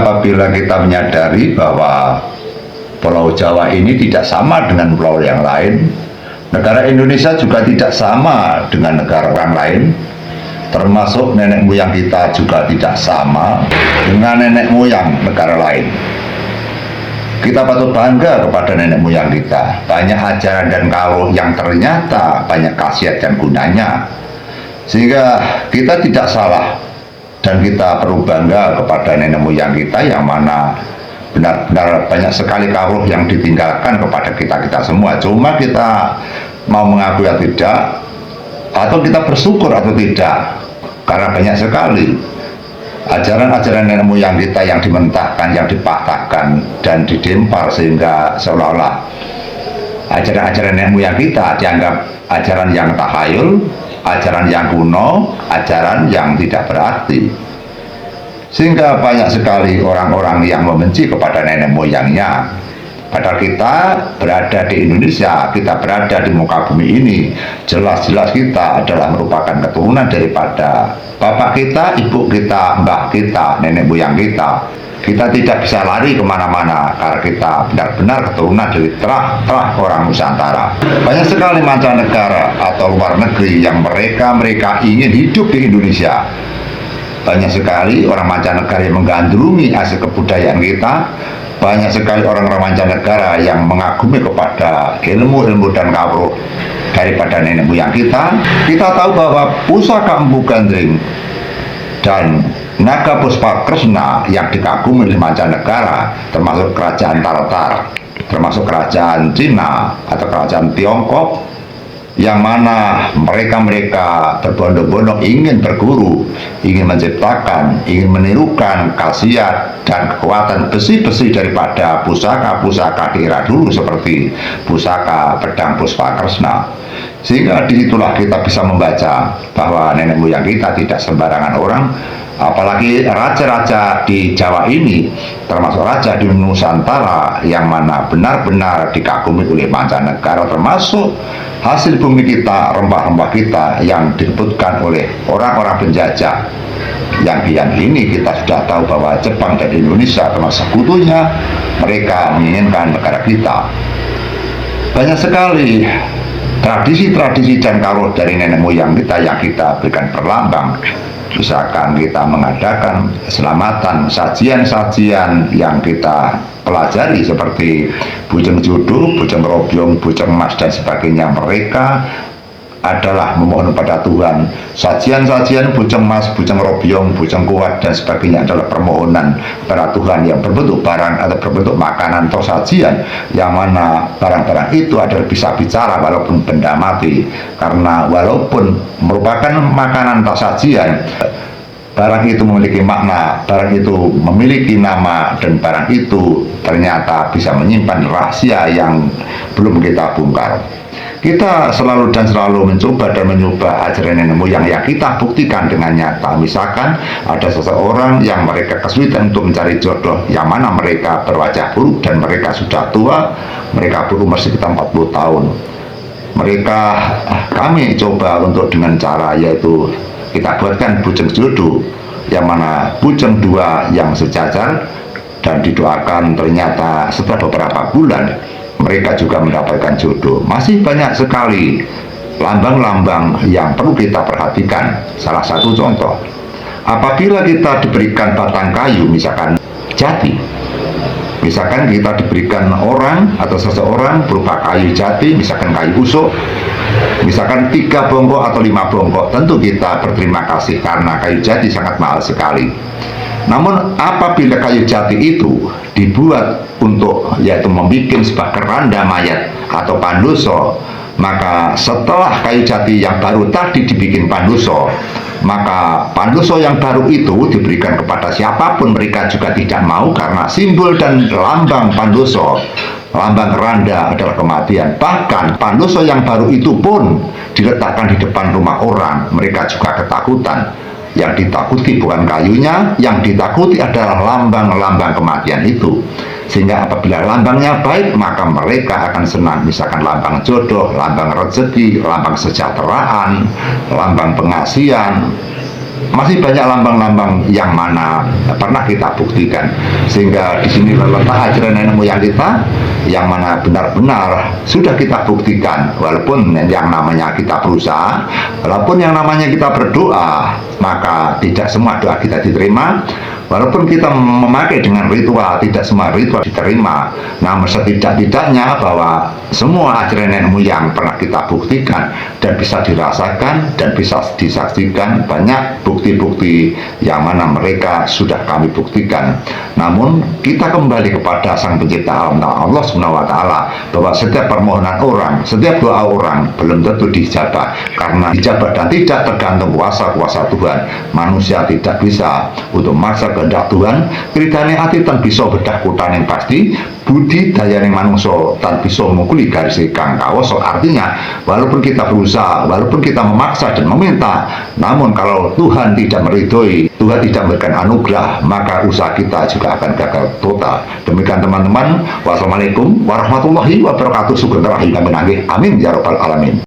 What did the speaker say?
Apabila kita menyadari bahwa Pulau Jawa ini tidak sama dengan pulau yang lain, negara Indonesia juga tidak sama dengan negara orang lain, termasuk nenek moyang kita juga tidak sama dengan nenek moyang negara lain. Kita patut bangga kepada nenek moyang kita. Banyak ajaran dan kawruh yang ternyata banyak khasiat dan gunanya, sehingga kita tidak salah dan kita perlu bangga kepada nenek moyang kita yang mana benar-benar banyak sekali kawruh yang ditinggalkan kepada kita semua. Cuma kita mau mengakui atau tidak, atau kita bersyukur atau tidak, karena banyak sekali ajaran-ajaran nenek moyang kita yang dimentahkan, yang dipatahkan dan didempar, sehingga seolah-olah ajaran-ajaran nenek moyang kita dianggap ajaran yang tahayul, ajaran yang kuno, ajaran yang tidak berarti. Sehingga banyak sekali orang-orang yang membenci kepada nenek moyangnya. Padahal kita berada di Indonesia, kita berada di muka bumi ini, jelas-jelas kita adalah merupakan keturunan daripada bapak kita, ibu kita, mbah kita, nenek moyang kita. Kita tidak bisa lari kemana-mana karena kita benar-benar keturunan dari terah orang Nusantara. Banyak sekali mancanegara atau luar negeri yang mereka ingin hidup di Indonesia. Banyak sekali orang mancanegara yang menggandrungi hasil kebudayaan kita. Banyak sekali orang-orang mancanegara yang mengagumi kepada ilmu-ilmu dan kawruh daripada nenek moyang kita. Kita tahu bahwa pusaka Empu Gandring dan naga Puspakersna yang dikagumi oleh mancanegara, termasuk kerajaan Tartar, termasuk kerajaan Cina atau kerajaan Tiongkok, yang mana mereka berbondong-bondong ingin berguru, ingin menciptakan, ingin menirukan khasiat dan kekuatan besi-besi daripada pusaka-pusaka di era dulu seperti pusaka pedang Puspakersna. Sehingga disitulah kita bisa membaca bahwa nenek moyang kita tidak sembarangan orang, apalagi raja-raja di Jawa ini, termasuk raja di Nusantara yang mana benar-benar dikagumi oleh mancanegara, termasuk hasil bumi kita, rempah-rempah kita yang direbutkan oleh orang-orang penjajah. Yang ini kita sudah tahu bahwa Jepang dan Indonesia termasuk sekutunya, mereka menginginkan negara kita. Banyak sekali tradisi-tradisi dan kawruh dari nenek moyang kita yang kita berikan perlambang. Misalkan kita mengadakan selamatan, sajian-sajian yang kita pelajari seperti Bujeng Judo, Bujeng Robyong, Bujeng Mas dan sebagainya. Mereka adalah memohon kepada Tuhan. Sajian-sajian Bujeng Mas, Bujeng Robyong, Bujeng Kuat dan sebagainya adalah permohonan kepada Tuhan yang berbentuk barang atau berbentuk makanan atau sajian, yang mana barang-barang itu adalah bisa bicara walaupun benda mati, karena walaupun merupakan makanan atau sajian, barang itu memiliki makna, barang itu memiliki nama, dan barang itu ternyata bisa menyimpan rahasia yang belum kita bongkar. Kita selalu mencoba dan mencoba ajaran nenek moyang yang kita buktikan dengan nyata. Misalkan ada seseorang yang mereka kesulitan untuk mencari jodoh, yang mana mereka berwajah buruk dan mereka sudah tua, mereka berumur sekitar 40 tahun. Kami coba untuk dengan cara yaitu kita buatkan bujeng jodoh, yang mana bujeng dua yang sejajar, dan didoakan ternyata setelah beberapa bulan mereka juga mendapatkan jodoh. Masih banyak sekali lambang-lambang yang perlu kita perhatikan. Salah satu contoh, apabila kita diberikan batang kayu, misalkan jati, misalkan kita diberikan orang atau seseorang berupa kayu jati, misalkan kayu usuk, misalkan 3 bongkok atau 5 bongkok, tentu kita berterima kasih karena kayu jati sangat mahal sekali. Namun apabila kayu jati itu dibuat untuk yaitu membuat sebuah keranda mayat atau pandoso, maka setelah kayu jati yang baru tadi dibikin pandoso, maka pandoso yang baru itu diberikan kepada siapapun mereka juga tidak mau, karena simbol dan lambang pandoso, lambang keranda adalah kematian. Bahkan pandoso yang baru itu pun diletakkan di depan rumah orang, mereka juga ketakutan. Yang ditakuti bukan kayunya, yang ditakuti adalah lambang-lambang kematian itu. Sehingga apabila lambangnya baik, maka mereka akan senang. Misalkan lambang jodoh, lambang rezeki, lambang kesejahteraan, lambang pengasihan, masih banyak lambang-lambang yang mana pernah kita buktikan, sehingga di sini letak ajaran nenek moyang kita yang mana benar-benar sudah kita buktikan. Walaupun yang namanya kita berusaha, walaupun yang namanya kita berdoa, maka tidak semua doa kita diterima. Walaupun kita memakai dengan ritual, tidak semua ritual diterima. Namun setidak-tidaknya bahwa semua ajaran nenek moyang pernah kita buktikan dan bisa dirasakan dan bisa disaksikan. Banyak bukti-bukti yang mana mereka sudah kami buktikan. Namun kita kembali kepada Sang Pencipta alam, Allah Subhanahu wa Ta'ala, bahwa setiap permohonan orang, setiap doa orang belum tentu dijabah, karena dijabah dan tidak tergantung kuasa-kuasa Tuhan. Manusia tidak bisa untuk maksa kehendak Tuhan. Kridane ati tan bisa bedah kutane pasti, budi dayane manungsa tan bisa mukuli garis kang kawasa. Artinya, walaupun kita berusaha, walaupun kita memaksa dan meminta, namun kalau Tuhan tidak meridhoi, Tuhan tidak memberikan anugerah, maka usaha kita juga akan gagal total. Demikian teman-teman. Wassalamualaikum warahmatullahi wabarakatuh. Sugeng rahim kami nangih. Amin ya rabbal alamin.